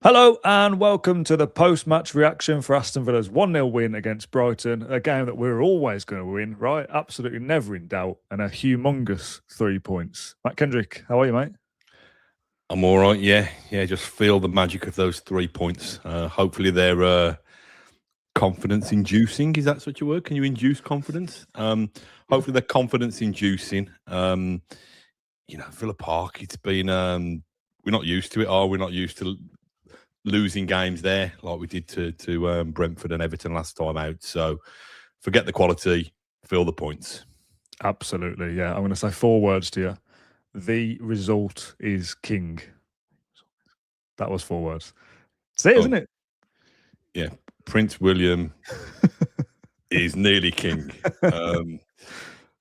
Hello and welcome to the post-match reaction for Aston Villa's 1-0 win against Brighton, a game that we're always going to win, right? Absolutely never in doubt, and a humongous 3 points. Mat Kendrick, how are you, mate? I'm all right, yeah. Just feel the magic of those 3 points. Hopefully they're confidence-inducing. Is that such a word? Can you induce confidence? Hopefully they're confidence-inducing. Villa Park, it's been... we're not used to it, are we? Not used to losing games there like we did to Brentford and Everton last time out. So forget the quality, feel the points. Absolutely, yeah. I'm going to say 4 words to you. The result is king. That was 4 words. It's it, isn't it? Yeah. Prince William is nearly king.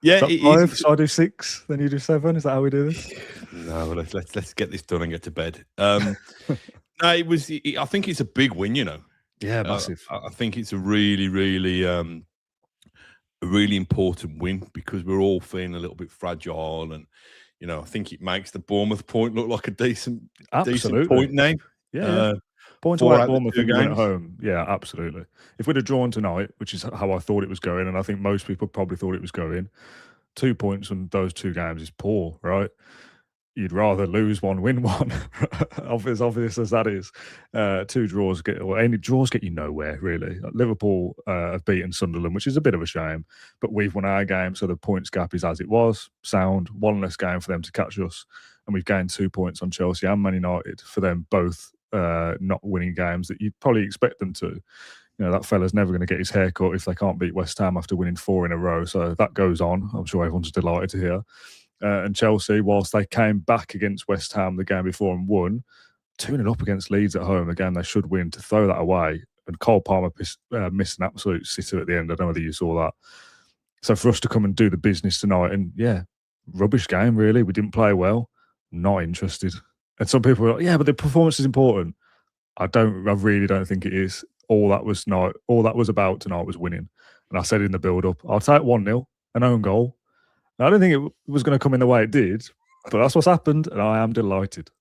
Yeah, it 5, is. So I do 6, then you do 7. Is that how we do this? No, let's get this done and get to bed. No, it was. I think it's a big win. Yeah, massive. I think it's a really, really, a really important win because we're all feeling a little bit fragile, and I think it makes the Bournemouth point look like a decent point now. Yeah. Point away at Bournemouth and win at home. Yeah, absolutely. If we'd have drawn tonight, which is how I thought it was going, and I think most people probably thought it was going, 2 points from those 2 games is poor, right? You'd rather lose 1, win 1, obvious as that is. 2 draws any draws get you nowhere, really. Liverpool have beaten Sunderland, which is a bit of a shame, but we've won our game, so the points gap is as it was. Sound, 1 less game for them to catch us, and we've gained 2 points on Chelsea and Man United for them both not winning games that you'd probably expect them to. That fella's never going to get his hair cut if they can't beat West Ham after winning 4 in a row, so that goes on. I'm sure everyone's delighted to hear. And Chelsea, whilst they came back against West Ham the game before and won, 2-0 up against Leeds at home, a game they should win, to throw that away. And Cole Palmer missed an absolute sitter at the end. I don't know whether you saw that. So for us to come and do the business tonight, and yeah, rubbish game, really. We didn't play well. Not interested. And some people are like, yeah, but the performance is important. I really don't think it is. All that was about tonight was winning. And I said in the build-up, I'll take 1-0, an own goal. I don't think it was going to come in the way it did, but that's what's happened, and I am delighted.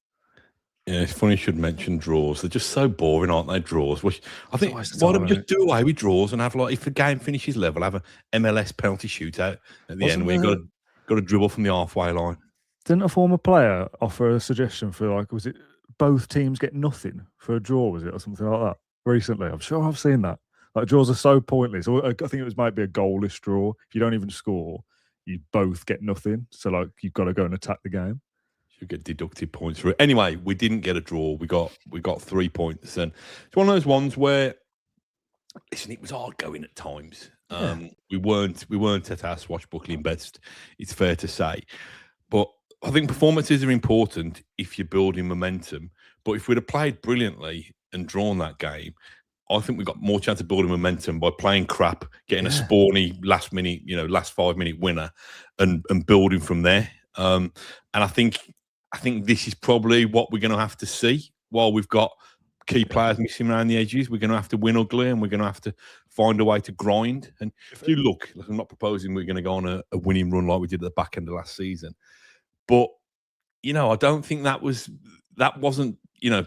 Yeah, it's funny you should mention draws. They're just so boring, aren't they, draws? I think, why don't we just do away with draws and have, if the game finishes level, have a MLS penalty shootout at the end where you've got to dribble from the halfway line? Didn't a former player offer a suggestion for, was it both teams get nothing for a draw, was it, or something like that, recently? I'm sure I've seen that. Draws are so pointless. I think it might be a goalless draw. If you don't even score, you both get nothing. So, you've got to go and attack the game. You get deducted points for it. Anyway, we didn't get a draw. We got 3 points, and it's one of those ones where, listen, it was hard going at times. Yeah. We weren't at our swashbuckling best. It's fair to say, but I think performances are important if you're building momentum. But if we'd have played brilliantly and drawn that game, I think we got more chance of building momentum by playing crap, getting a spawny last 5-minute winner, and building from there. And I think this is probably what we're going to have to see. While we've got key players missing around the edges, we're going to have to win ugly, and we're going to have to find a way to grind. And if you look, I'm not proposing we're going to go on a winning run like we did at the back end of last season, but I don't think that wasn't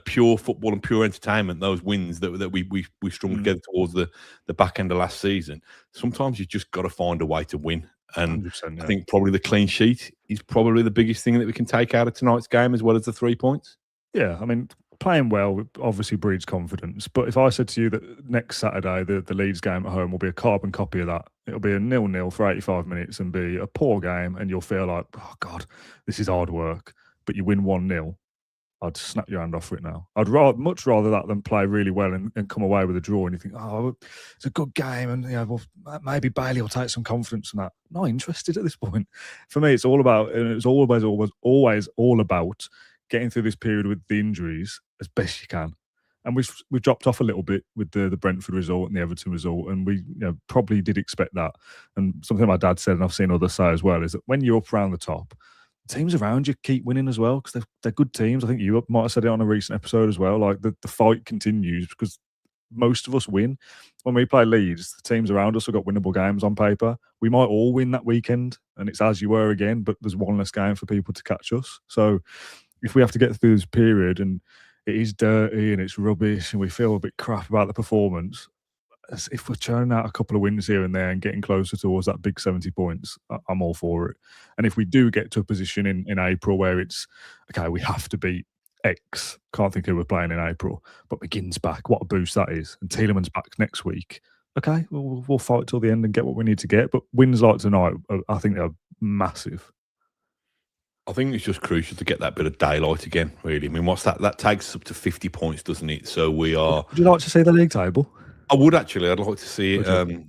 pure football and pure entertainment. Those wins that we strung together towards the back end of last season. Sometimes you just got to find a way to win. And I think probably the clean sheet is probably the biggest thing that we can take out of tonight's game, as well as the 3 points. Yeah, I mean, playing well obviously breeds confidence. But if I said to you that next Saturday, the Leeds game at home will be a carbon copy of that, it'll be a 0-0 for 85 minutes and be a poor game, and you'll feel like, oh, God, this is hard work, but you win 1-0, I'd snap your hand off for it now. I'd much rather that than play really well and come away with a draw, and you think, oh, it's a good game, and well, maybe Bailey will take some confidence from that. Not interested at this point. For me, it's all about, and it's always all about getting through this period with the injuries as best you can. And we've dropped off a little bit with the Brentford result and the Everton result, and we probably did expect that. And something my dad said, and I've seen others say as well, is that when you're up around the top, teams around you keep winning as well, because they're good teams. I think you might have said it on a recent episode as well. The fight continues because most of us win. When we play Leeds, the teams around us have got winnable games on paper. We might all win that weekend, and it's as you were again, but there's one less game for people to catch us. So if we have to get through this period, and it is dirty and it's rubbish and we feel a bit crap about the performance, if we're churning out a couple of wins here and there and getting closer towards that big 70 points, I'm all for it. And if we do get to a position in April where it's, okay, we have to beat X, can't think who we're playing in April, but McGinn's back, what a boost that is. And Tielemans back next week. Okay, we'll fight till the end and get what we need to get. But wins like tonight, I think they're massive. I think it's just crucial to get that bit of daylight again, really. I mean, what's that? That takes us up to 50 points, doesn't it? So we are... Would you like to see the league table? I would actually. I'd like to see it very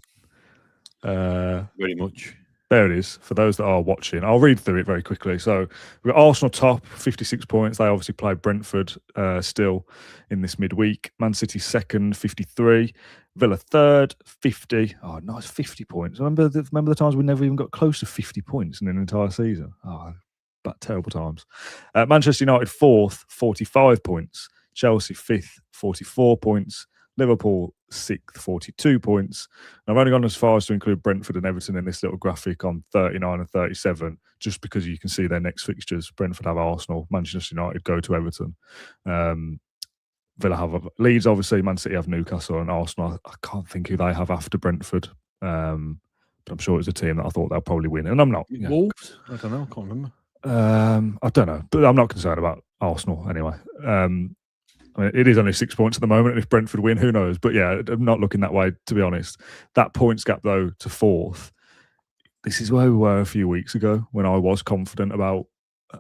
much. There it is. For those that are watching, I'll read through it very quickly. So we've got Arsenal top, 56 points. They obviously play Brentford still in this midweek. Man City second, 53. Villa third, 50. Oh, nice 50 points. Remember the times we never even got close to 50 points in an entire season? Oh, but terrible times. Manchester United fourth, 45 points. Chelsea fifth, 44 points. Liverpool sixth, 42 points. And I've only gone as far as to include Brentford and Everton in this little graphic on 39 and 37, just because you can see their next fixtures. Brentford have Arsenal, Manchester United go to Everton. Villa have Leeds, obviously. Man City have Newcastle, and Arsenal, I can't think who they have after Brentford. But I'm sure it's a team that I thought they'll probably win. And I'm not. Wolves? I don't know. I can't remember. I don't know, but I'm not concerned about Arsenal anyway. I mean, it is only 6 points at the moment, and if Brentford win, who knows? But yeah, I'm not looking that way, to be honest. That points gap, though, to fourth, this is where we were a few weeks ago when I was confident about,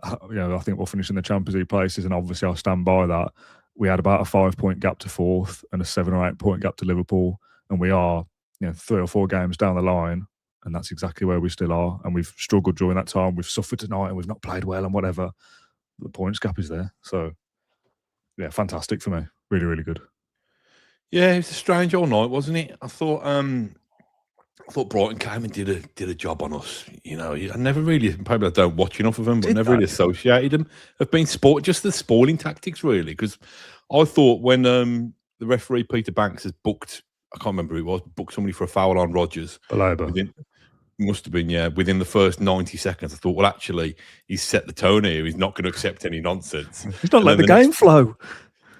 I think we'll finish in the Champions League places, and obviously I'll stand by that. We had about a 5-point gap to fourth and a 7 or 8 point gap to Liverpool, and we are 3 or 4 games down the line, and that's exactly where we still are. And we've struggled during that time. We've suffered tonight, and we've not played well and whatever. The points gap is there, so... yeah, fantastic for me. Really, really good. Yeah, it was a strange all night, wasn't it? I thought Brighton came and did a job on us. I never really, probably I don't watch enough of them, but never really associated them. Have been just the spoiling tactics, really. Because I thought when the referee Peter Banks has booked, I can't remember who it was, booked somebody for a foul on Rodgers. Must have been, yeah. Within the first 90 seconds, I thought, well, actually, he's set the tone here. He's not going to accept any nonsense. He's not letting the game flow.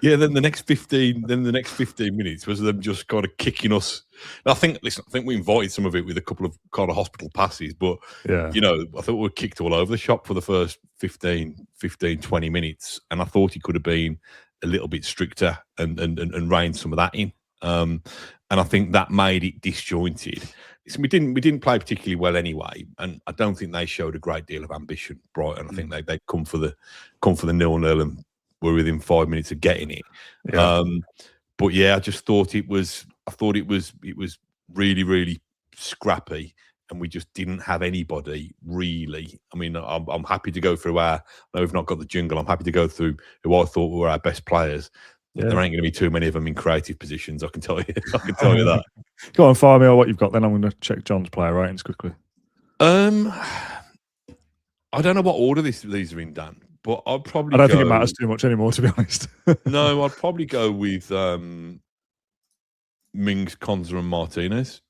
Yeah, then the next 15 minutes was them just kind of kicking us. And I think we invited some of it with a couple of kind of hospital passes, but I thought we were kicked all over the shop for the first 15, 20 minutes. And I thought he could have been a little bit stricter and reined some of that in. And I think that made it disjointed. We didn't play particularly well anyway, and I don't think they showed a great deal of ambition. Brighton, I think they come for the 0-0 and were within 5 minutes of getting it. Yeah. But yeah, I just thought it was really, really scrappy, and we just didn't have anybody really. I mean, I'm happy to go through I know we've not got the jingle. I'm happy to go through who I thought were our best players. Yeah. There ain't going to be too many of them in creative positions. I can tell you. That. Go on, fire me on what you've got. Then I'm going to check John's player ratings quickly. I don't know what order these are in, Dan, but I'd probably. I don't think it matters too much anymore, to be honest. No, I'd probably go with Mings, Konza, and Martinez.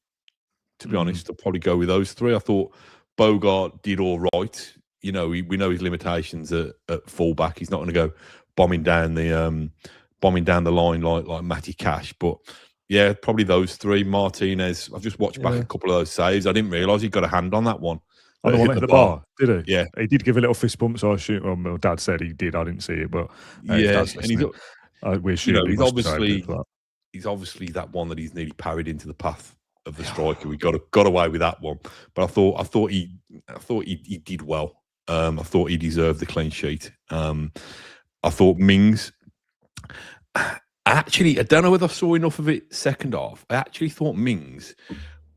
To be honest, I'd probably go with those three. I thought Bogart did all right. We know his limitations at fullback. He's not going to go bombing down the line like Matty Cash, but yeah, probably those three. Martinez, I've just watched back a couple of those saves. I didn't realise he got a hand on that one. On the one at the bar, did he? Yeah, he did give a little fist bump. So I assume, well, my dad said he did. I didn't see it, but yeah, and we assume he's obviously that one that he's nearly parried into the path of the striker. We got away with that one, but I thought he did well. I thought he deserved the clean sheet. I thought Mings. Actually, I don't know whether I saw enough of it second half. I actually thought Mings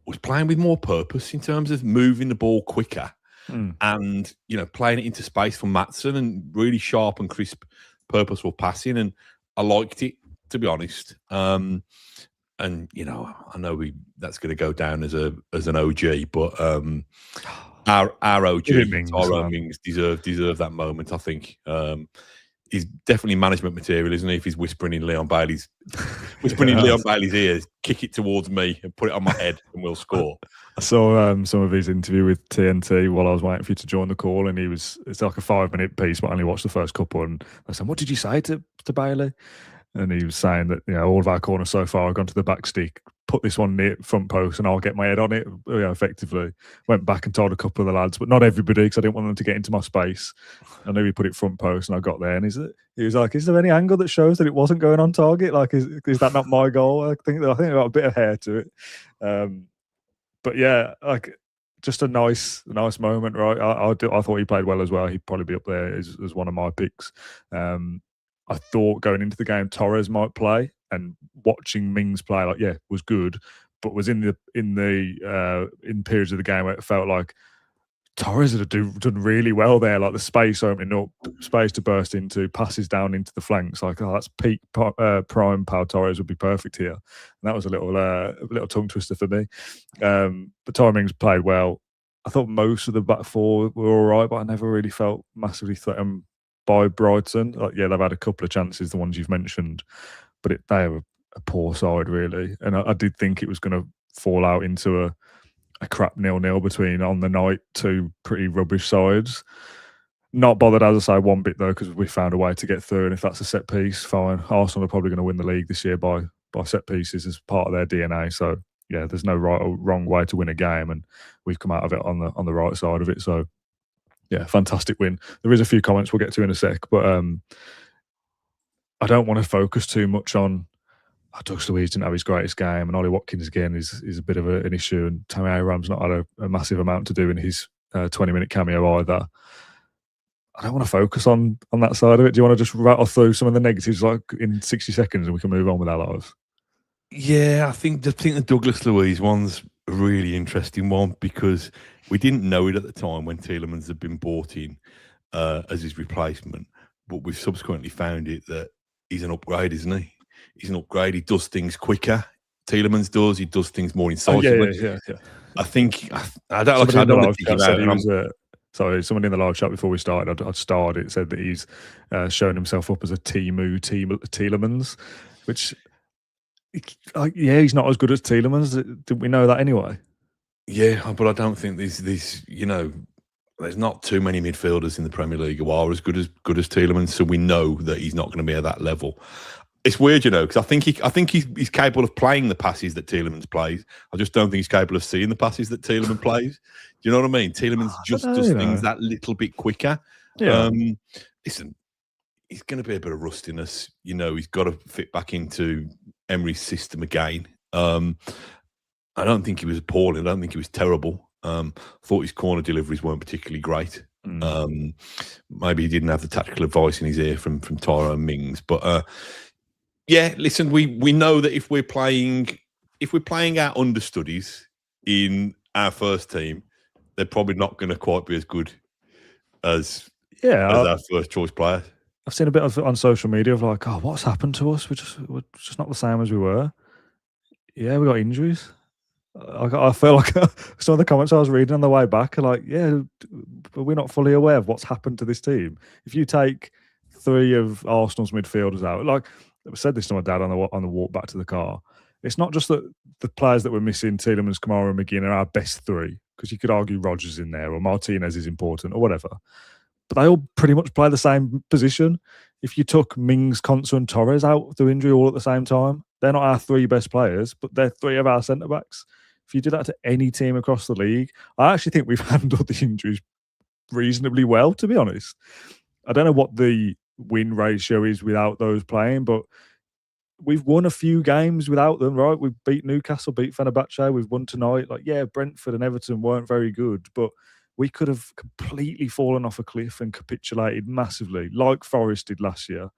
was playing with more purpose in terms of moving the ball quicker and playing it into space for Maatsen and really sharp and crisp, purposeful passing. And I liked it, to be honest. And I know that's going to go down as an OG, but our OG, Tyrone Mings, deserve that moment. I think. He's definitely management material, isn't he? If he's whispering in Leon Bailey's whispering in Leon Bailey's ears, kick it towards me and put it on my head and we'll score. I saw some of his interview with TNT while I was waiting for you to join the call, and it's like a 5-minute piece, but I only watched the first couple. And I said, "What did you say to Bailey?" And he was saying that all of our corners so far have gone to the back stick. Put this one near front post, and I'll get my head on it. Effectively, went back and told a couple of the lads, but not everybody, because I didn't want them to get into my space. I knew he put it front post, and I got there, and he was like, "Is there any angle that shows that it wasn't going on target? Like, is that not my goal?" I think I got a bit of hair to it. But yeah, like just a nice moment, right? I thought he played well as well. He'd probably be up there as one of my picks. I thought going into the game Torres might play, and watching Mings play was good, but was in periods of the game where it felt like Torres had done really well there, like the space opening up, space to burst into, passes down into the flanks. Like, that's peak prime Pau Torres would be perfect here. And that was a little tongue twister for me. But Tyrone Mings played well. I thought most of the back four were all right, but I never really felt massively threatened by Brighton. They've had a couple of chances, the ones you've mentioned, but they have a poor side, really. And I did think it was going to fall out into a crap 0-0 between, on the night, two pretty rubbish sides. Not bothered, as I say, one bit though, because we found a way to get through, and if that's a set piece, fine. Arsenal are probably going to win the league this year by set pieces as part of their DNA. So yeah, there's no right or wrong way to win a game, and we've come out of it on the right side of it. So yeah, fantastic win. There is a few comments we'll get to in a sec, but I don't want to focus too much on Douglas Luiz didn't have his greatest game, and Ollie Watkins again is a bit of an issue, and Tammy Abraham's not had a massive amount to do in his 20-minute cameo either. I don't want to focus on that side of it. Do you want to just rattle through some of the negatives like in 60 seconds and we can move on with our lives? Yeah, I think the Douglas Luiz one's a really interesting one, because we didn't know it at the time when Tielemans had been brought in as his replacement, but we've subsequently found it that he's an upgrade, isn't he? He's an upgrade. He does things quicker. Tielemans does. He does things more incisively. Yeah. I think I don't want to think about. Sorry, someone in the live chat before we started, I'd started, it said that he's shown himself up as a Tielemans, which, he's not as good as Tielemans. Didn't we know that anyway? Yeah, but I don't think there's not too many midfielders in the Premier League who are as good as Tielemans, so we know that he's not going to be at that level. It's weird, because I think he's capable of playing the passes that Tielemans plays. I just don't think he's capable of seeing the passes that Tielemans plays. Do you know what I mean? Tielemans just does things that little bit quicker. Yeah. Listen, he's going to be a bit of rustiness. He's got to fit back into Emery's system again. I don't think he was appalling. I don't think he was terrible. Thought his corner deliveries weren't particularly great. Maybe he didn't have the tactical advice in his ear from Tyrone Mings, but. Yeah, listen, we know that if we're playing our understudies in our first team, they're probably not going to quite be as good as our first choice players. I've seen a bit on social media of like, what's happened to us? We're just not the same as we were. Yeah, we got injuries. I feel like some of the comments I was reading on the way back are like, but we're not fully aware of what's happened to this team. If you take 3 of Arsenal's midfielders out, like. I said this to my dad on the walk back to the car. It's not just that the players that we're missing, Tielemans, Kamara, and McGinn, are our best 3, because you could argue Rodgers in there or Martinez is important or whatever. But they all pretty much play the same position. If you took Mings, Konsa, and Torres out through injury all at the same time, they're not our 3 best players, but they're 3 of our centre backs. If you do that to any team across the league, I actually think we've handled the injuries reasonably well, to be honest. I don't know what the win ratio is without those playing, but we've won a few games without them, right? We've beat Newcastle, beat Fenerbahce, we've won tonight. Brentford and Everton weren't very good, but we could have completely fallen off a cliff and capitulated massively, like Forest did last year.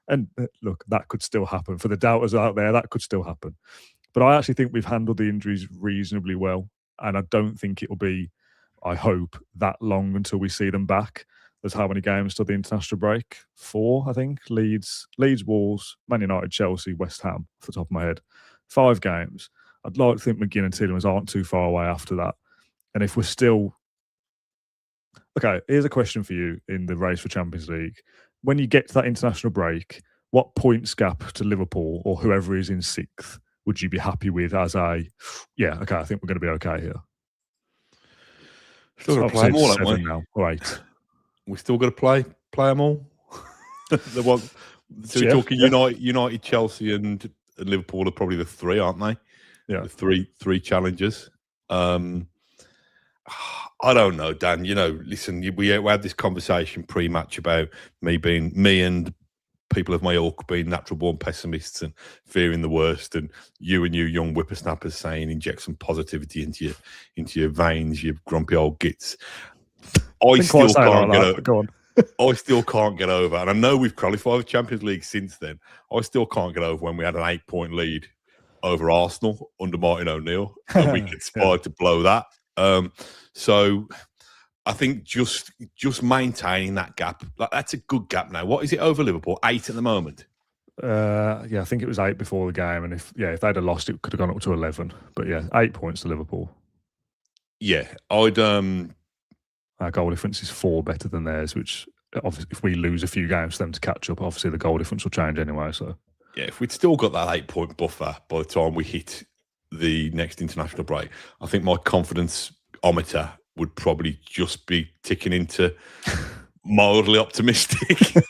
And look, that could still happen. For the doubters out there, that could still happen. But I actually think we've handled the injuries reasonably well, and I don't think it will be, I hope, that long until we see them back. There's how many games till the international break? 4, I think. Leeds, Wolves, Man United, Chelsea, West Ham, off the top of my head. 5 games. I'd like to think McGinn and Tielemans aren't too far away after that. And if we're still... Okay, here's a question for you in the race for Champions League. When you get to that international break, what points gap to Liverpool or whoever is in 6th would you be happy with as I think we're going to be okay here. Still got to play them all, haven't we? Now, or 8. We still got to play them all. So we're talking United, Chelsea, and Liverpool are probably the 3, aren't they? Yeah, the three challengers. I don't know, Dan. Listen, we had this conversation pre-match about me and people of my ilk being natural-born pessimists and fearing the worst, and you young whippersnappers saying inject some positivity into your veins, you grumpy old gits. I still can't get over. Go on. I still can't get over, and I know we've qualified for Champions League since then. I still can't get over when we had an 8-point lead over Arsenal under Martin O'Neill, and we conspired to blow that. So I think just maintaining that gap, that's a good gap now. What is it over Liverpool? 8 at the moment. I think it was 8 before the game, and if they'd have lost, it could have gone up to 11. But 8 points to Liverpool. Yeah, our goal difference is 4 better than theirs, which obviously if we lose a few games for them to catch up, obviously the goal difference will change anyway. So if we'd still got that 8-point buffer by the time we hit the next international break, I think my confidence-ometer would probably just be ticking into mildly optimistic.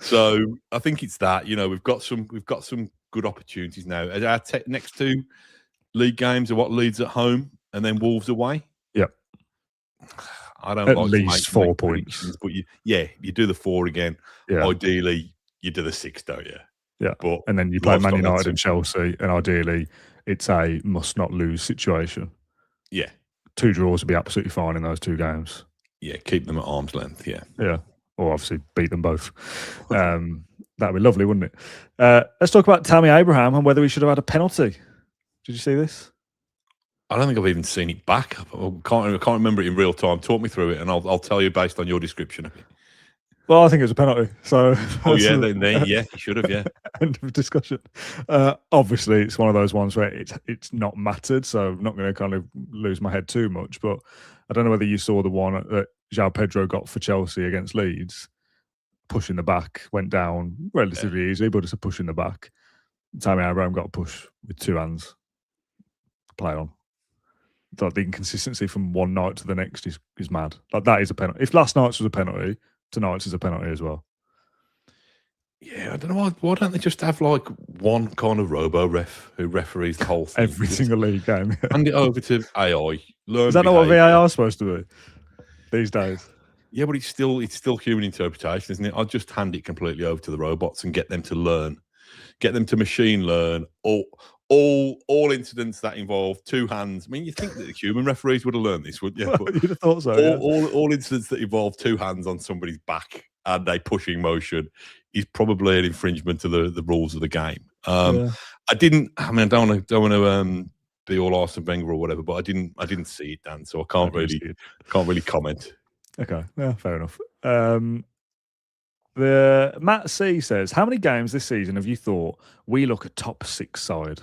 So I think it's that. We've got some good opportunities now. Our next 2 league games are Leeds at home and then Wolves away. Yep. I don't at like least to make 4 points, but you do the 4 again. Yeah. Ideally, you do the 6, don't you? Yeah, and then you play Man United and Chelsea, and ideally, it's a must-not-lose situation. Yeah. 2 draws would be absolutely fine in those 2 games. Yeah, keep them at arm's length, yeah. Yeah, or obviously beat them both. That'd be lovely, wouldn't it? Let's talk about Tammy Abraham and whether he should have had a penalty. Did you see this? I don't think I've even seen it back. I can't remember it in real time. Talk me through it, and I'll tell you based on your description of it. Well, I think it was a penalty. So, he should have. Yeah, end of discussion. Obviously, it's one of those ones where it's not mattered, so I'm not going to kind of lose my head too much. But I don't know whether you saw the one that João Pedro got for Chelsea against Leeds, pushing the back, went down relatively easily, but it's a push in the back. Tammy Abraham got a push with 2 hands. Play on. Like the inconsistency from one night to the next is mad. Like that is a penalty. If last night's was a penalty, tonight's is a penalty as well. Yeah, I don't know why don't they just have like one kind of robo ref who referees the whole thing? Every single league game. Hand it over to AI. Is that not what VAR is supposed to be these days? Yeah, but it's still human interpretation, isn't it? I'll just hand it completely over to the robots and get them to learn, get them to machine learn all incidents that involve 2 hands. I mean, you think that the human referees would have learned this, wouldn't you? You'd have thought so. All incidents that involve 2 hands on somebody's back and a pushing motion is probably an infringement of the rules of the game. I don't want to be all Arsene Wenger or whatever, but I didn't see it, Dan, so I can't really comment. Okay, yeah, fair enough. The Matt C says, how many games this season have you thought we look a top 6 side?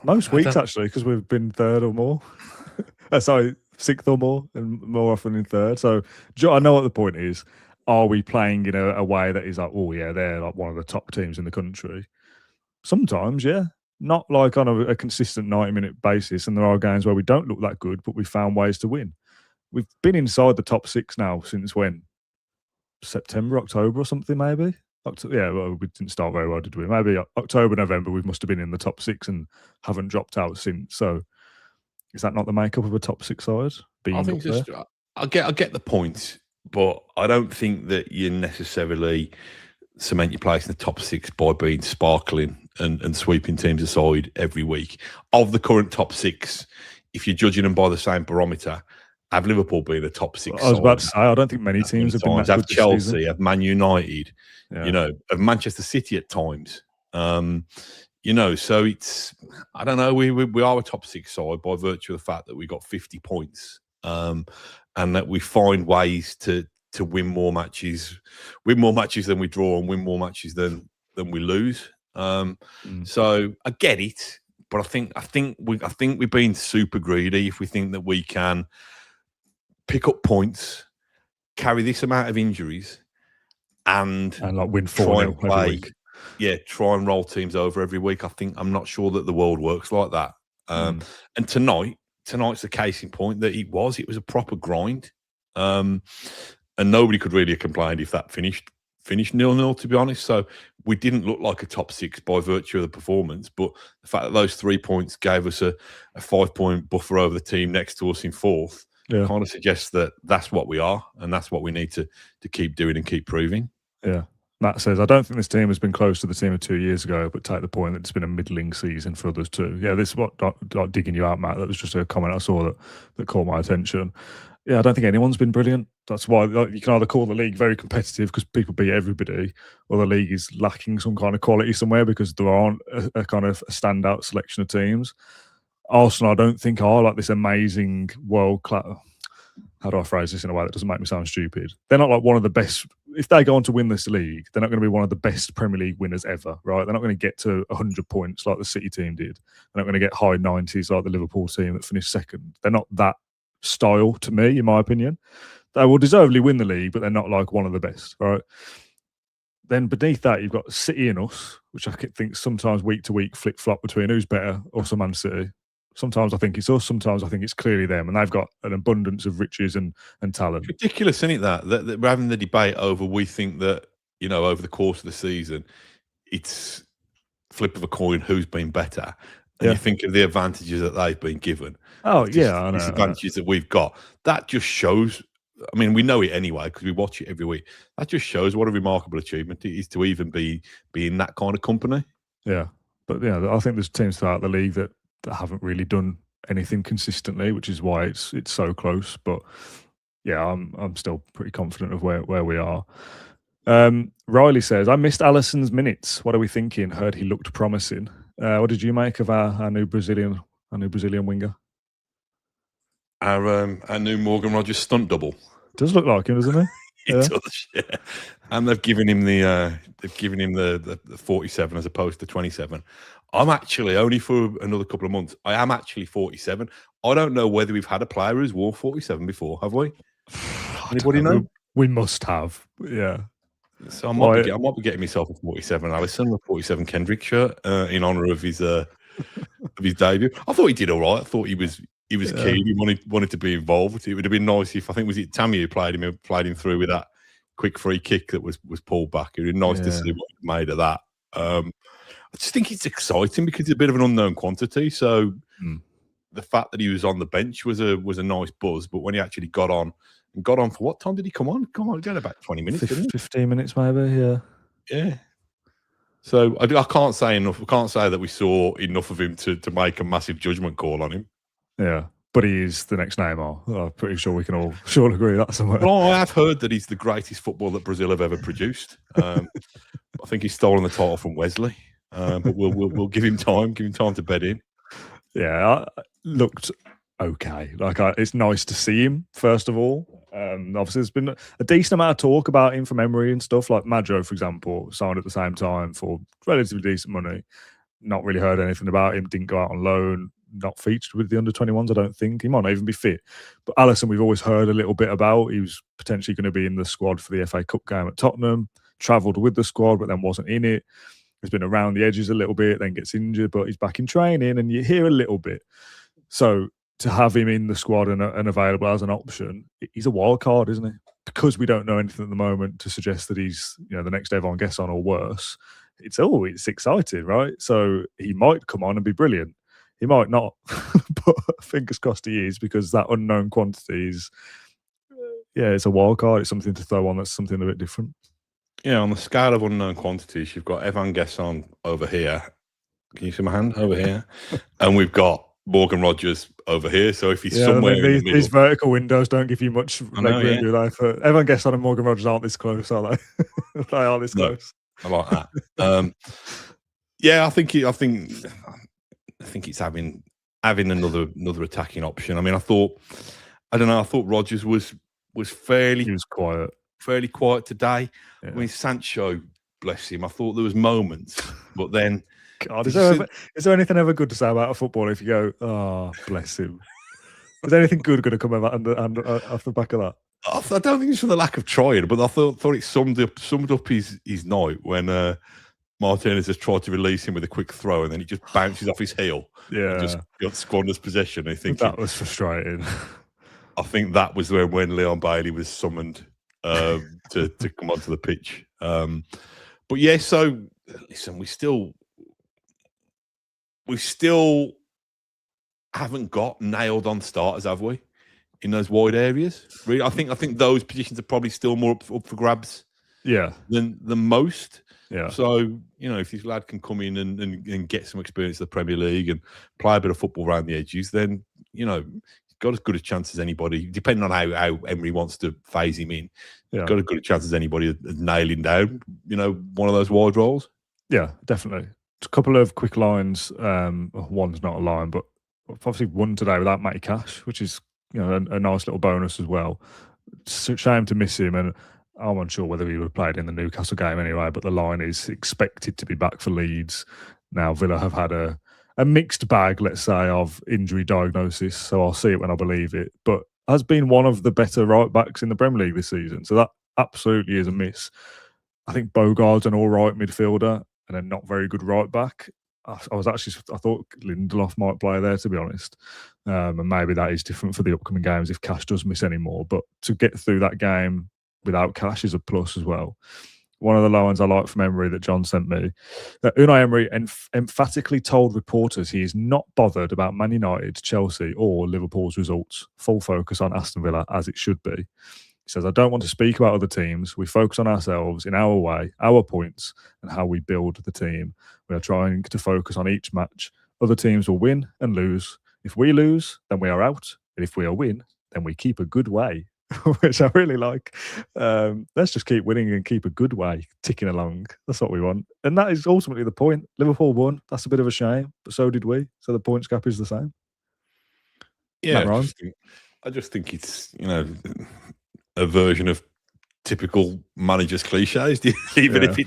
Most weeks, actually, because we've been 3rd or more. Sorry, 6th or more, and more often in 3rd. So I know what the point is. Are we playing in a way that is like, oh yeah, they're like one of the top teams in the country? Sometimes, yeah. Not like on a consistent 90-minute basis. And there are games where we don't look that good, but we found ways to win. We've been inside the top 6 now since when? September, October or something, maybe? Well, we didn't start very well, did we? Maybe October, November, we must have been in the top 6 and haven't dropped out since. So is that not the makeup of a top 6 side? I think I get the point, but I don't think that you necessarily cement your place in the top 6 by being sparkling and sweeping teams aside every week. Of the current top 6, if you're judging them by the same barometer, have Liverpool been the top 6? I was about to say, I don't think many teams have been that good. Have Chelsea, have Man United, have Manchester City at times. So it's, I don't know, we are a top 6 side by virtue of the fact that we got 50 points and that we find ways to win more matches than we draw and win more matches than we lose. So I get it, but I think we've been super greedy if we think that we can pick up points, carry this amount of injuries and like win try and 4-0 play, every week. try and roll teams over every week. I'm not sure that the world works like that. And tonight's the case in point that it was a proper grind. And nobody could really have complained if that finished 0-0, to be honest. So we didn't look like a top 6 by virtue of the performance, but the fact that those 3 points gave us a 5-point buffer over the team next to us in 4th kind of suggests that that's what we are, and that's what we need to keep doing and keep proving. Yeah. Matt says, I don't think this team has been close to the team of 2 years ago, but take the point that it's been a middling season for others too. Yeah, this is what not digging you out, Matt. That was just a comment I saw that caught my attention. Yeah, I don't think anyone's been brilliant. That's why you can either call the league very competitive because people beat everybody, or the league is lacking some kind of quality somewhere because there aren't a kind of a standout selection of teams. Arsenal, I don't think, are like this amazing world-class... How do I phrase this in a way that doesn't make me sound stupid? They're not like one of the best. If they go on to win this league, they're not going to be one of the best Premier League winners ever, right? They're not going to get to 100 points like the City team did. They're not going to get high 90s like the Liverpool team that finished second. They're not that style to me, in my opinion. They will deservedly win the league, but they're not like one of the best, right? Then beneath that, you've got City and us, which I think sometimes week to week flip-flop between who's better, us or Man City. Sometimes I think it's us, sometimes I think it's clearly them, and they've got an abundance of riches and talent. It's ridiculous, isn't it, that we're having the debate over, we think that, over the course of the season, it's flip of a coin who's been better. And you think of the advantages that they've been given. Oh, yeah, I know. Disadvantages that we've got. That just shows, I mean, we know it anyway because we watch it every week. That just shows what a remarkable achievement it is to even be in that kind of company. Yeah. But, yeah, I think there's teams throughout the league that haven't really done anything consistently, which is why it's so close. But yeah, I'm still pretty confident of where we are. Riley says, I missed Alisson's minutes. What are we thinking? Heard he looked promising. What did you make of our new Brazilian winger? Our new Morgan Rogers stunt double. Does look like him, doesn't he? He does, yeah. And they've given him the 47 as opposed to 27. I'm actually, only for another couple of months, I am actually 47. I don't know whether we've had a player who's worn 47 before, have we? Anybody know? We must have, yeah. So I might be getting myself a 47 Alisson, a 47 Kendrick shirt in honour of his debut. I thought he did all right. I thought he was keen. He wanted to be involved. It would have been nice if, I think, was it Tammy who played him through with that quick free kick that was pulled back. It would be nice to see what he made of that. I just think it's exciting because it's a bit of an unknown quantity. So the fact that he was on the bench was a nice buzz. But when he actually got on for what time did he come on? Come on, he got about 20 minutes, 15 minutes maybe, yeah. Yeah. So I can't say enough. I can't say that we saw enough of him to make a massive judgment call on him. Yeah. But he is the next Neymar. I'm pretty sure we can all agree that somewhere. Well, I have heard that he's the greatest footballer that Brazil have ever produced. I think he's stolen the title from Wesley. But we'll give him time to bed in. Yeah, looked okay. Like it's nice to see him first of all. Obviously, there's been a decent amount of talk about him from Emery and stuff. Like Madjo, for example, signed at the same time for relatively decent money. Not really heard anything about him. Didn't go out on loan. Not featured with the under-21s. I don't think he might not even be fit. But Alisson, we've always heard a little bit about. He was potentially going to be in the squad for the FA Cup game at Tottenham. Travelled with the squad, but then wasn't in it. He's been around the edges a little bit, then gets injured, but he's back in training, and you hear a little bit. So to have him in the squad and available as an option, he's a wild card, isn't he? Because we don't know anything at the moment to suggest that he's the next Evan Gesson or worse. It's exciting, right? So he might come on and be brilliant. He might not, but fingers crossed he is, because that unknown quantity is, it's a wild card. It's something to throw on that's something a bit different. Yeah, on the scale of unknown quantities, you've got Evan Gesson over here. Can you see my hand over here? And we've got Morgan Rogers over here. So if he's somewhere in the middle, these vertical windows don't give you much leg room, do they? For Evan Gesson and Morgan Rogers aren't this close, are they? They are this close. I like that. Yeah, I think it's having another attacking option. I mean, I thought Rogers was fairly. He was quiet. Fairly quiet today. Yeah. I mean, Sancho, bless him. I thought there was moments, but then, God, is there anything ever good to say about a footballer if you go, oh, bless him? Is anything good going to come out off the back of that? I don't think it's for the lack of trying, but I thought it summed up his night when Martinez just tried to release him with a quick throw, and then he just bounces off his heel and just squanders possession. I think that was frustrating. I think that was when Leon Bailey was summoned to come onto the pitch. But yeah, so listen, we still haven't got nailed on starters, have we? In those wide areas, really, I think those positions are probably still more up for grabs. Yeah, than most. Yeah. So if this lad can come in and get some experience in the Premier League and play a bit of football around the edges, then he's got as good a chance as anybody. Depending on how Emery wants to phase him in, got as good a chance as anybody of nailing down one of those wide roles. Yeah, definitely. A couple of quick lines. One's not a line, but obviously won today without Matty Cash, which is a nice little bonus as well. It's a shame to miss him, and I'm unsure whether he would have played in the Newcastle game anyway, but the line is expected to be back for Leeds. Now, Villa have had a mixed bag, let's say, of injury diagnosis, so I'll see it when I believe it, but has been one of the better right-backs in the Premier League this season, so that absolutely is a miss. I think Bogart's an all-right midfielder and a not very good right-back. I thought Lindelof might play there, to be honest. And maybe that is different for the upcoming games if Cash does miss any more. But to get through that game without Cash is a plus as well. One of the lines I like from Emery that John sent me, that Unai Emery emphatically told reporters he is not bothered about Man United, Chelsea or Liverpool's results. Full focus on Aston Villa, as it should be. He says, I don't want to speak about other teams. We focus on ourselves in our way, our points, and how we build the team. We are trying to focus on each match. Other teams will win and lose. If we lose, then we are out. And if we are win, then we keep a good way, which I really like. Let's just keep winning and keep a good way ticking along. That's what we want. And that is ultimately the point. Liverpool won. That's a bit of a shame, but so did we. So the points gap is the same. Yeah, I just think it's, a version of typical managers' cliches. Even if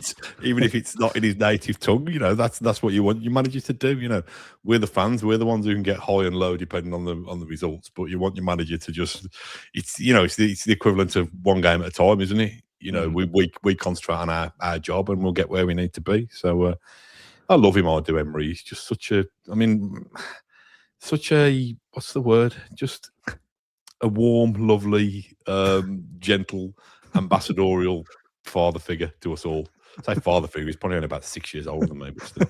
it's not in his native tongue, that's what you want your manager to do. We're the fans, we're the ones who can get high and low depending on the results. But you want your manager to just, it's the equivalent of one game at a time, isn't it? We concentrate on our job and we'll get where we need to be. So I love him. I do, Emery. He's just such a what's the word? Just a warm, lovely, gentle, ambassadorial father figure to us all. I say father figure, he's probably only about 6 years older than me, but still.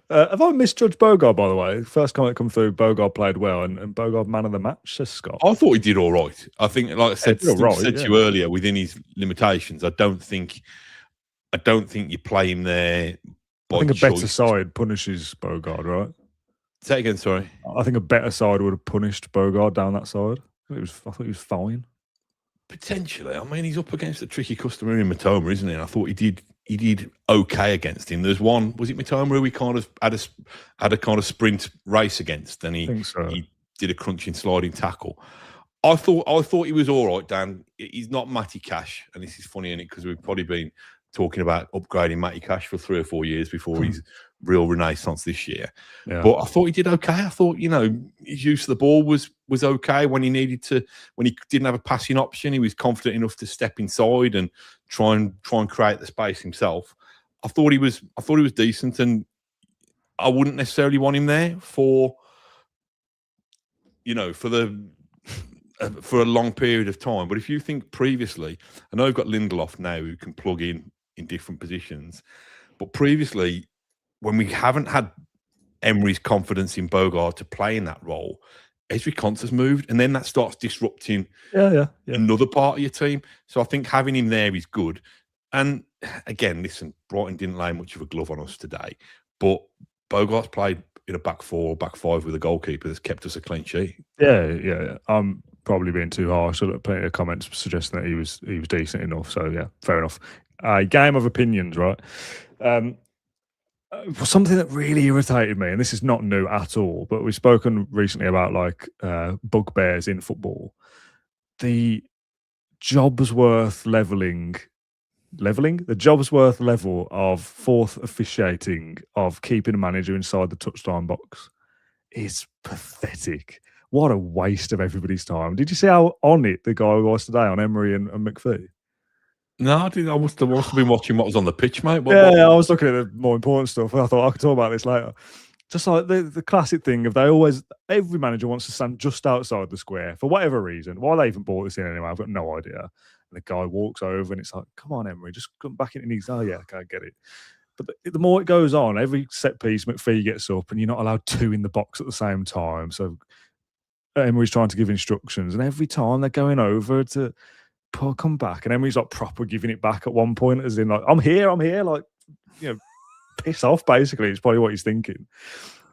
Have I misjudged Bogart, by the way? First comment come through, Bogart played well, and Bogart man of the match, says Scott. I thought he did all right. I think, like I said, to you earlier, within his limitations, I don't think you play him there by I think choice. A better side punishes Bogart, right? Say again, sorry. I think a better side would have punished Bogart down that side. I thought he was fine. Potentially. I mean, he's up against a tricky customer in Matoma, isn't he? And I thought he did okay against him. There's one, was it Matoma who we kind of had a kind of sprint race against, and he did a crunching sliding tackle. I thought he was all right, Dan. He's not Matty Cash, and this is funny, isn't it? Because we've probably been talking about upgrading Matty Cash for 3 or 4 years before his real renaissance this year. Yeah. But I thought he did okay. I thought, his use of the ball was okay when he needed to, when he didn't have a passing option. He was confident enough to step inside and try and create the space himself. I thought he was decent, and I wouldn't necessarily want him there for a long period of time. But if you think previously, I know we've got Lindelof now who can plug in different positions, but previously, when we haven't had Emery's confidence in Bogart to play in that role, Ezri Konsa's moved, and then that starts disrupting another part of your team. So I think having him there is good. And again, listen, Brighton didn't lay much of a glove on us today, but Bogart's played in a back 4 or back 5 with a goalkeeper that's kept us a clean sheet. Yeah. I'm probably being too harsh. I plenty of comments suggesting that he was decent enough. So yeah, fair enough. Game of opinions, right? Something that really irritated me, and this is not new at all, but we've spoken recently about bugbears in football. The Jobsworth the Jobsworth level of fourth officiating, of keeping a manager inside the touchline box is pathetic. what a waste of everybody's time. Did you see how on it the guy was today on Emery and McPhee? No, I didn't. I must have been watching what was on the pitch, mate. I was looking at the more important stuff. I thought I could talk about this later. Just like the classic thing of every manager wants to stand just outside the square for whatever reason. Why they even bought this in anyway, I've got no idea. And the guy walks over and it's like, come on, Emery, just come back in. And he's, oh yeah, okay, I get it. But the more it goes on, every set piece, McPhee gets up and you're not allowed 2 in the box at the same time. So Emery's trying to give instructions, and every time they're going over to come back, and Emery's like proper giving it back at one point, as in like, I'm here, like, piss off, basically. It's probably what he's thinking.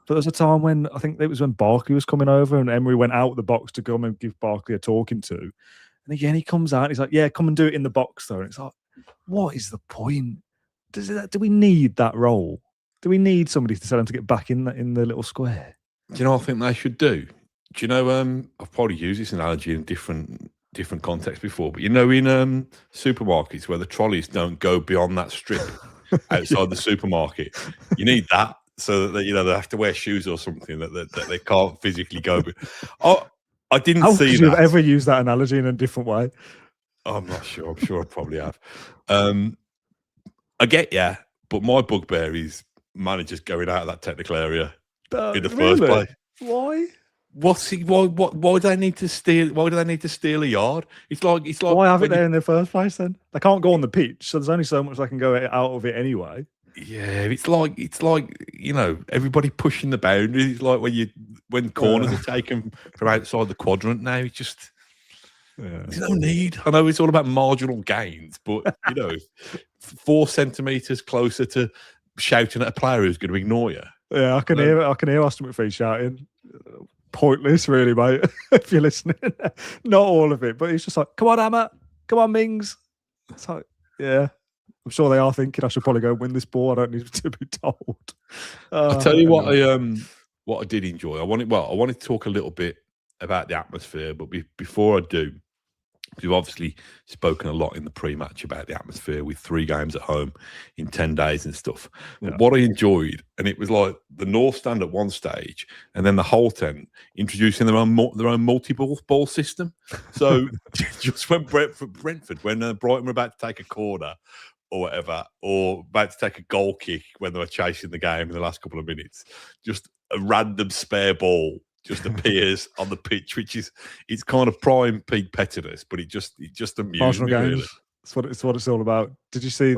But there was a time when, I think it was when Barkley was coming over and Emery went out the box to come and give Barkley a talking to. And again, he comes out and he's like, yeah, come and do it in the box though. And it's like, what is the point? Do we need that role? Do we need somebody to tell him to get back in the little square? Do you know what I think they should do? Do you know, I've probably used this analogy in different contexts before, but in supermarkets where the trolleys don't go beyond that strip outside the supermarket, you need that so that they have to wear shoes or something that they can't physically go. I didn't see that. You've ever used that analogy in a different way? I'm not sure. I'm sure I probably have. I get but my bugbear is managers going out of that technical area in the first place. Why? Why do they need to steal? Why do they need to steal a yard? It's like why have it there in the first place? Then they can't go on the pitch, so there's only so much they can go out of it anyway. Yeah, it's like everybody pushing the boundaries. It's like when corners are taken from outside the quadrant now. It's just there's no need. I know it's all about marginal gains, but 4 centimeters closer to shouting at a player who's going to ignore you. Yeah, I can hear Aston McPhee shouting. Pointless, really, mate. If you're listening, not all of it, but he's just like, "Come on, Emma, come on, Mings." It's like, yeah, I'm sure they are thinking I should probably go win this ball. I don't need to be told. I'll tell you what I did enjoy. I wanted to talk a little bit about the atmosphere, but before I do, we've obviously spoken a lot in the pre-match about the atmosphere with 3 games at home in 10 days and stuff. But what I enjoyed, and it was like the North Stand at one stage, and then the whole tent introducing their own multi-ball system. So just when Brentford, when Brighton were about to take a corner or whatever, or about to take a goal kick when they were chasing the game in the last couple of minutes, just a random spare ball just appears on the pitch, it's kind of prime peak pettiness, but it just amused me. Really. It's what it's all about. Did you see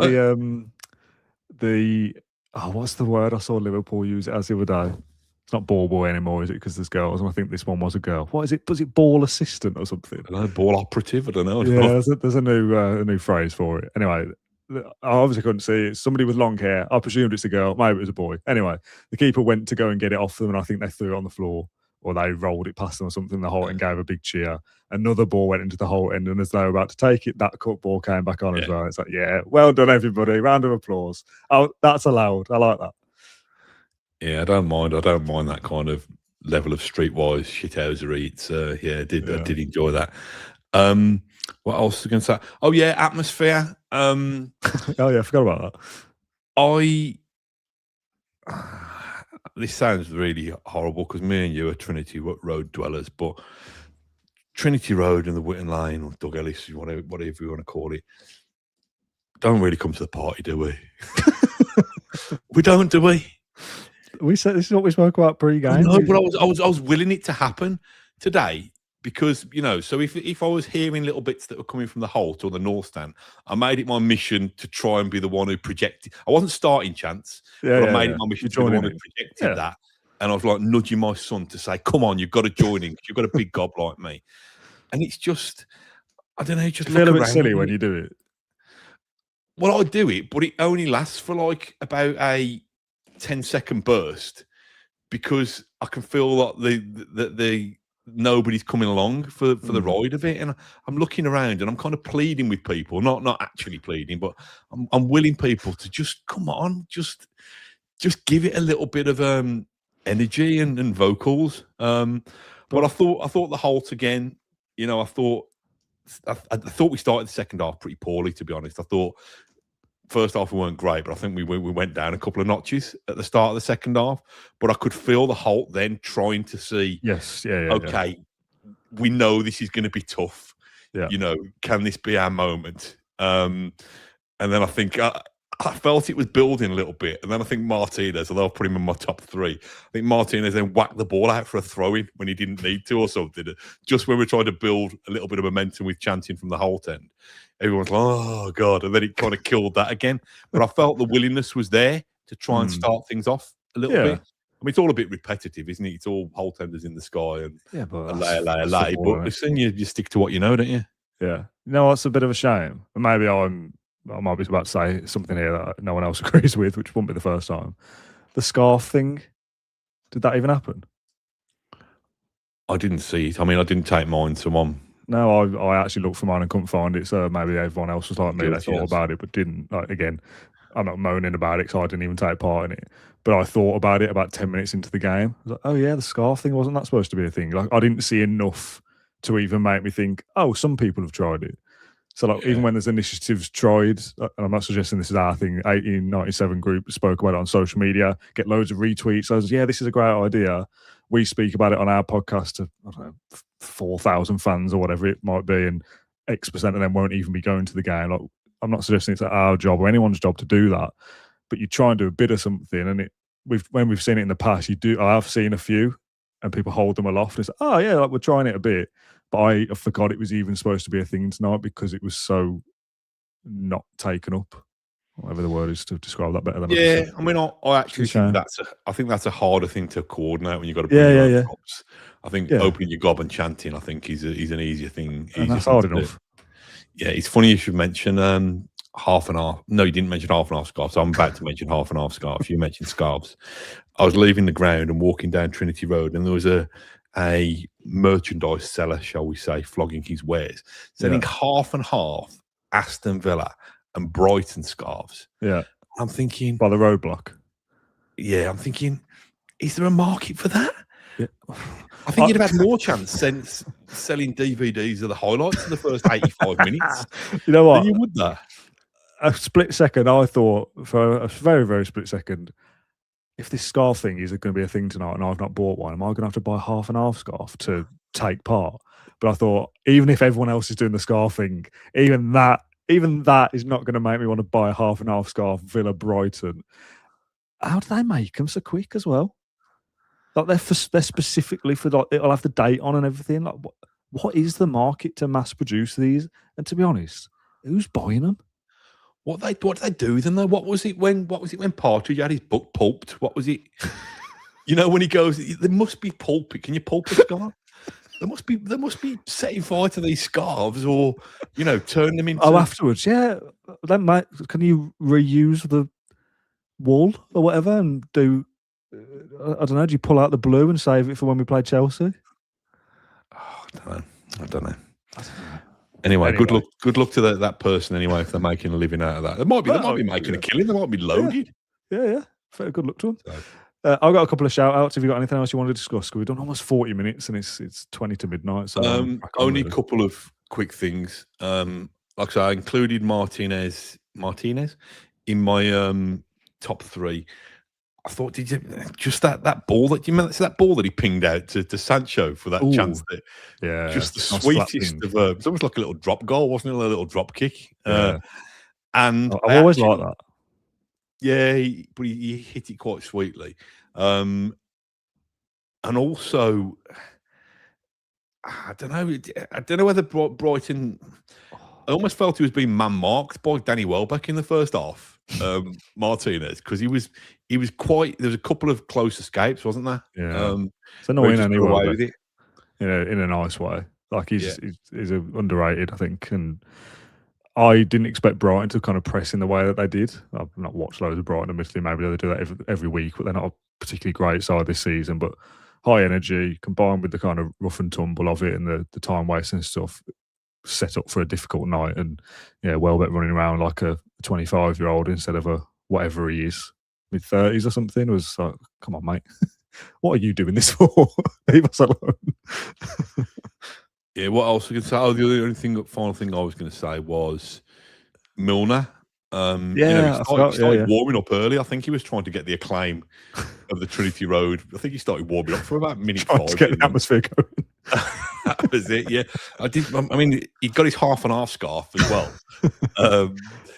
what's the word I saw Liverpool use it as the other day? It's not ball boy anymore, is it? Because there's girls, and I think this one was a girl. What is it? Was it ball assistant or something? I don't know, ball operative. I don't know. Yeah, there's a new phrase for it. Anyway, I obviously couldn't see it. Somebody with long hair. I presumed it's a girl. Maybe it was a boy. Anyway, the keeper went to go and get it off them, and I think they threw it on the floor. Or they rolled it past them or something. The whole end gave a big cheer. Another ball went into the whole end, and as they were about to take it, that cut ball came back on as well. It's like, yeah, well done, everybody. Round of applause. Oh, that's allowed. I like that. Yeah, I don't mind that kind of level of streetwise shithousery. It's I did enjoy that. What else was I going to say? Oh yeah, atmosphere. Oh yeah, I forgot about that. This sounds really horrible because me and you are Trinity Road dwellers, but Trinity Road and the Whitton Lane or Doug Ellis, whatever you want to call it, don't really come to the party, do we? We don't, do we? We said this is what we spoke about pre-game. No, but I was willing it to happen today because so if I was hearing little bits that were coming from the Holt or the North Stand, I made it my mission to try and be the one who projected. I wasn't starting chance, but I made it my mission to be the one who projected that. And I was like nudging my son to say, "Come on, you've got to join in. You've got a big gob like me." And it's just, I don't know, just feel a bit silly when you do it. Well, I do it, but it only lasts for like about a 10-second burst because I can feel like the nobody's coming along for the ride of it, and I'm looking around and I'm kind of pleading with people, not actually pleading, but I'm willing people to just come on, just give it a little bit of energy and vocals. But I thought the Holt again. I thought we started the second half pretty poorly, to be honest. I thought first half we weren't great, but I think we went down a couple of notches at the start of the second half. But I could feel the Holt then trying to see, okay, we know this is going to be tough. Yeah. You know, can this be our moment? And then I think I felt it was building a little bit. And then I think Martinez, although I put him in my top 3, I think Martinez then whacked the ball out for a throw-in when he didn't need to or something. Just when we're trying to build a little bit of momentum with chanting from the Holt end. Everyone's like, oh, God. And then it kind of killed that again. But I felt the willingness was there to try and start things off a little bit. I mean, it's all a bit repetitive, isn't it? It's all Holt enders in the sky and but a lay. But listen, you stick to what you know, don't you? Yeah. You know what's a bit of a shame? And maybe I might be about to say something here that no one else agrees with, which wouldn't be the first time. The scarf thing, did that even happen? I didn't see it. I mean, I didn't take mine, so No, I actually looked for mine and couldn't find it, so maybe everyone else was like me, they thought about it but didn't. Like, again, I'm not moaning about it because I didn't even take part in it. But I thought about it about 10 minutes into the game. I was like, oh yeah, the scarf thing, wasn't that supposed to be a thing? Like, I didn't see enough to even make me think, oh, some people have tried it. So like, even when there's initiatives tried, and I'm not suggesting this is our thing, 1897 group spoke about it on social media, get loads of retweets. I was, this is a great idea. We speak about it on our podcast to, I don't know, 4,000 fans or whatever it might be, and X% of them won't even be going to the game. Like, I'm not suggesting it's our job or anyone's job to do that, but you try and do a bit of something, and when we've seen it in the past, I have seen a few, and people hold them aloft and say, oh yeah, like, we're trying it a bit. But I forgot it was even supposed to be a thing tonight because it was so not taken up. Whatever the word is to describe that better than I mean, I actually think that's a harder thing to coordinate when you've got to bring your own props. I think opening your gob and chanting, I think, is an easier thing. And that's hard enough. Yeah, it's funny you should mention half and half. No, you didn't mention half and half scarves. I'm about to mention half and half scarves. You mentioned scarves. I was leaving the ground and walking down Trinity Road, and there was a merchandise seller, shall we say, flogging his wares, selling half and half Aston Villa and Brighton scarves. Yeah. I'm thinking, by the roadblock. Yeah, I'm thinking, is there a market for that? Yeah. I think you'd have had more chance selling DVDs of the highlights in the first 85 minutes. You know what? You would that. A split second, I thought, for a very, very split second, if this scarf thing is going to be a thing tonight and I've not bought one, am I going to have to buy half and half scarf to take part? But I thought, even if everyone else is doing the scarf thing, even that is not going to make me want to buy a half and half scarf Villa Brighton. How do they make them so quick as well? Like they're specifically for, like, it'll have the date on and everything. Like, what is the market to mass produce these? And to be honest, who's buying them? What they do with them though? What was it when Partridge had his book pulped? What was it? You know, when he goes, there must be pulp. Can you pulp a scarf? There must be setting fire to these scarves, or turn them into. Oh, afterwards, yeah. Then, can you reuse the wool or whatever and do? I don't know. Do you pull out the blue and save it for when we play Chelsea? Oh, I don't know. Anyway, good luck to that person. Anyway, if they're making a living out of that, they might be making a killing. They might be loaded. Yeah. Fair, good luck to them. So. I've got a couple of shout outs. Have you got anything else you want to discuss? We've done almost 40 minutes and it's 20 to midnight. So only a couple of quick things. Like I said, I included Martinez in my top 3. I thought, did you just that ball that you meant? It's that ball that he pinged out to Sancho for that chance. Just the sweetest of. It's almost like a little drop goal, wasn't it? A little drop kick. Yeah. And I've always liked that. Yeah, but he hit it quite sweetly. And also, I don't know whether Brighton. I almost felt he was being man-marked by Danny Welbeck in the first half, Martinez, because he was quite. There was a couple of close escapes, wasn't there? Yeah, it's annoying anyway. With it. In a nice way. Like he's underrated, I think, and I didn't expect Brighton to kind of press in the way that they did. I've not watched loads of Brighton, admittedly. Maybe they do that every week, but they're not a particularly great side this season. But high energy combined with the kind of rough and tumble of it and the time wasting stuff, set up for a difficult night. And Welbeck running around like a 25-year-old instead of a whatever he is, mid-30s or something, was like, come on, mate. What are you doing this for? Leave us alone. Yeah, what else I could say? Oh, the only final thing I was going to say was Milner. He Yeah, I forgot. started warming up early. I think he was trying to get the acclaim of the Trinity Road. I think he started warming up for about minute 5. To get the atmosphere going. That was it. Yeah, I mean, he got his half and half scarf as well.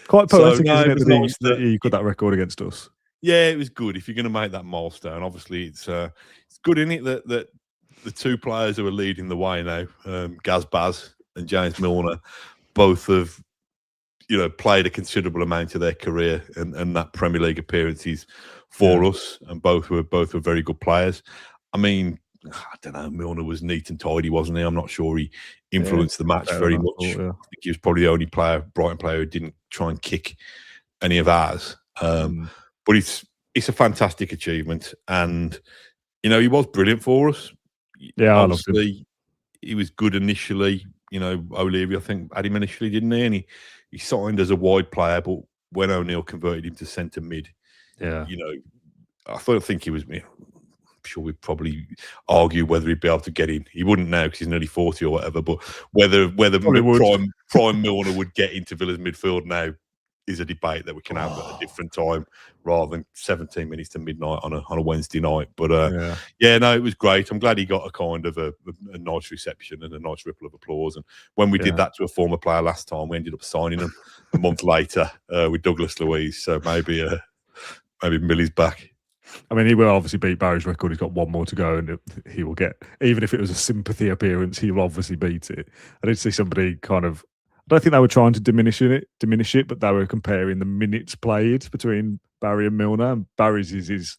Quite poetic, isn't it? Nice that he got that record against us. Yeah, it was good. If you're going to make that milestone, obviously it's good, isn't it, that the two players who are leading the way now, Gaz Baz and James Milner, both have played a considerable amount of their career and that Premier League appearances for us, and both were very good players. I mean, I don't know, Milner was neat and tidy, wasn't he? I'm not sure he influenced the match very much. I think he was probably the only Brighton player who didn't try and kick any of ours. But it's a fantastic achievement, and he was brilliant for us. Yeah, obviously he was good initially. O'Leary, I think, had him initially, didn't he? And he signed as a wide player, but when O'Neill converted him to centre mid, I think he was. I'm sure we'd probably argue whether he'd be able to get in. He wouldn't now because he's nearly 40 or whatever. But whether prime Milner would get into Villa's midfield now is a debate that we can have at a different time rather than 17 minutes to midnight on a Wednesday night. But no, it was great. I'm glad he got a kind of a nice reception and a nice ripple of applause. And when we did that to a former player last time, we ended up signing him a month later with Douglas Luiz. So maybe Millie's back. I mean, he will obviously beat Barry's record. He's got one more to go, and he will get, even if it was a sympathy appearance, he will obviously beat it. I did see somebody kind of, I don't think they were trying to diminish it, but they were comparing the minutes played between Barry and Milner. And Barry's is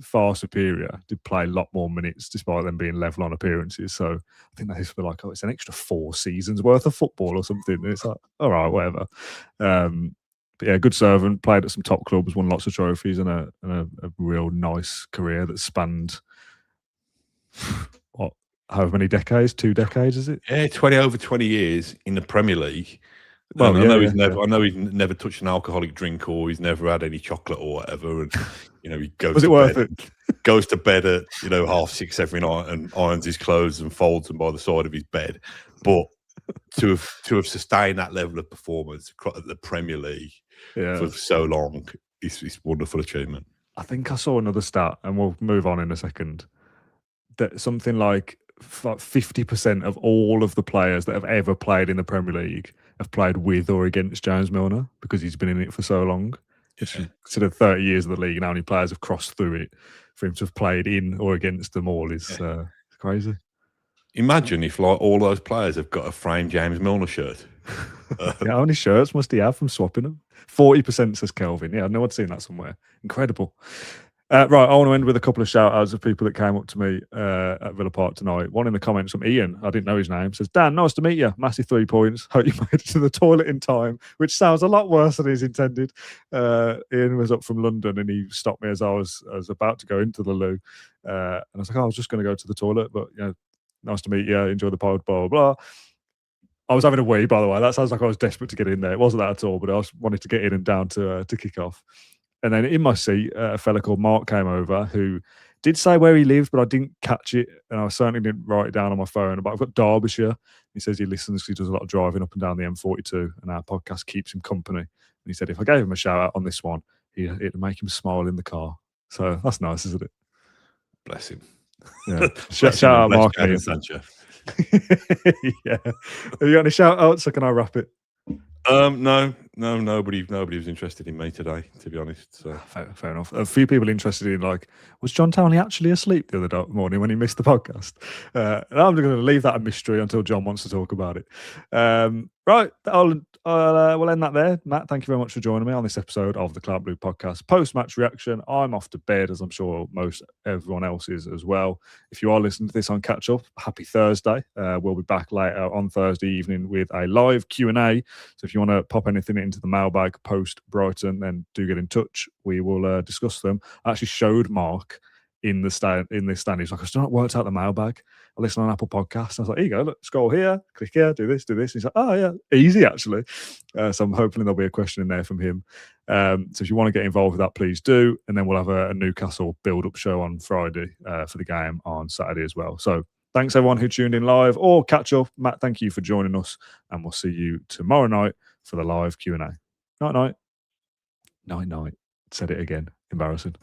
far superior. Did play a lot more minutes despite them being level on appearances. So I think they were like, it's an extra 4 seasons worth of football or something. And it's like, all right, whatever. But yeah, good servant. Played at some top clubs, won lots of trophies, and a real nice career that spanned however many decades? 2 decades, is it? Yeah, over 20 years in the Premier League. Well, I know he's never touched an alcoholic drink, or he's never had any chocolate or whatever. And he goes. Was it worth it? Goes to bed at 6:30 every night and irons his clothes and folds them by the side of his bed. But to have sustained that level of performance at the Premier League for so long, it's a wonderful achievement. I think I saw another stat, and we'll move on in a second, that something like 50% of all of the players that have ever played in the Premier League have played with or against James Milner, because he's been in it for so long. Sort of 30 years of the league, and how many players have crossed through it. For him to have played in or against them all is crazy. Imagine if all those players have got a framed James Milner shirt. How many shirts must he have from swapping them? 40% says Kelvin. Yeah, I know I'd seen that somewhere. Incredible. Right, I want to end with a couple of shout-outs of people that came up to me at Villa Park tonight. One in the comments from Ian, I didn't know his name, says, Dan, nice to meet you. Massive 3 points. Hope you made it to the toilet in time, which sounds a lot worse than he's intended. Ian was up from London, and he stopped me as I was about to go into the loo. And I was like, I was just going to go to the toilet, but nice to meet you. Enjoy the pod, blah, blah, blah. I was having a wee, by the way. That sounds like I was desperate to get in there. It wasn't that at all, but I wanted to get in and down to kick off. And then in my seat, a fella called Mark came over, who did say where he lived, but I didn't catch it. And I certainly didn't write it down on my phone. But I've got Derbyshire. He says he listens because he does a lot of driving up and down the M42, and our podcast keeps him company. And he said if I gave him a shout out on this one, it'd make him smile in the car. So that's nice, isn't it? Bless him. Yeah. Shout out Mark. Yeah. Have you got any shout outs, or can I wrap it? No, nobody was interested in me today, to be honest. So fair enough. A few people interested in, like, was John Townley actually asleep the other morning when he missed the podcast? I'm going to leave that a mystery until John wants to talk about it. Right, we'll end that there. Matt, thank you very much for joining me on this episode of the Cloud Blue Podcast post-match reaction. I'm off to bed, as I'm sure everyone else is as well. If you are listening to this on catch up, happy Thursday. We'll be back later on Thursday evening with a live Q&A. So if you want to pop anything into the mailbag post Brighton, then do get in touch. We will discuss them. I actually showed Mark in this stand. He's like, I still not worked out the mailbag. I listen on Apple Podcasts. I was like, here you go, look, scroll here, click here, do this. He's like, oh yeah, easy actually. So I'm hoping there'll be a question in there from him. So if you want to get involved with that, please do. And then we'll have a Newcastle build-up show on Friday for the game on Saturday as well. So thanks everyone who tuned in live or catch up. Matt, thank you for joining us, and we'll see you tomorrow night for the live Q&A. Night night. Night night. Said it again. Embarrassing.